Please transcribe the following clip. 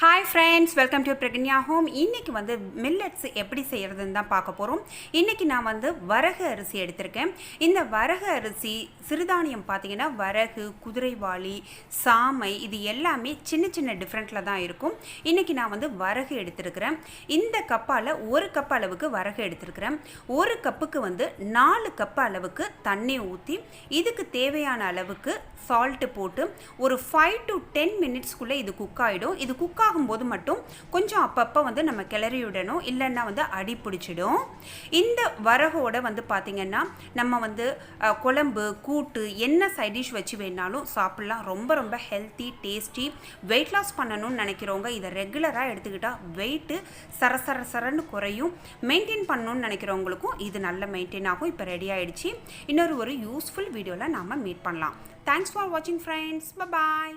Hi friends, welcome to Siridhanya home. இன்னைக்கு வந்து millets எப்படி செய்யறதுன்னு தான் பார்க்க போறோம். இன்னைக்கு நான் வந்து வரகு அரிசி எடுத்துர்க்கேன். இந்த வரகு அரிசி சிறுதானியம் பாத்தீங்கன்னா வரகு, குதிரைவாலி, சாமை இது எல்லாமே சின்ன சின்ன டிஃபரண்ட்ல தான் இருக்கும். இன்னைக்கு நான் வந்து வரகு எடுத்துர்க்கறேன். இந்த கப்பால 1 கப் அளவுக்கு வரகு எடுத்துர்க்கறேன். 1 கப்புக்கு வந்து 4 கப் அளவுக்கு தண்ணி ஊத்தி இதுக்கு தேவையான அளவுக்கு salt போட்டு ஒரு 5 to 10 minutes குள்ள இது குக் ஆயிடும். இது குக் ஆகும்போது மட்டும் கொஞ்சம் அப்பப்ப வந்து நம்ம கிளறி விடணும், இல்லன்னா வந்து அடி பிடிச்சிடும். இந்த வரகோட வந்து பாத்தீங்கன்னா நம்ம வந்து குழம்பு, கூட்டு என்ன சைட் டிஷ் வச்சு வேணாலும் சாப்பிடலாம். ரொம்ப ரொம்ப ஹெல்தி, டேஸ்டி. வெயிட் லாஸ் பண்ணணும்னு நினைக்கிறவங்க இதை ரெகுலரா எடுத்துக்கிட்டா வெயிட் சரசரன்னு குறையும். மெயின்டைன் பண்ணணும்னு நினைக்கிறவங்களுக்கும் இது நல்ல மெயின்டைன் ஆகும். இப்போ ரெடி ஆயிடுச்சு. இன்னொரு யூஸ்ஃபுல் வீடியோல நாம மீட் பண்ணலாம். Thanks for watching friends. Bye bye.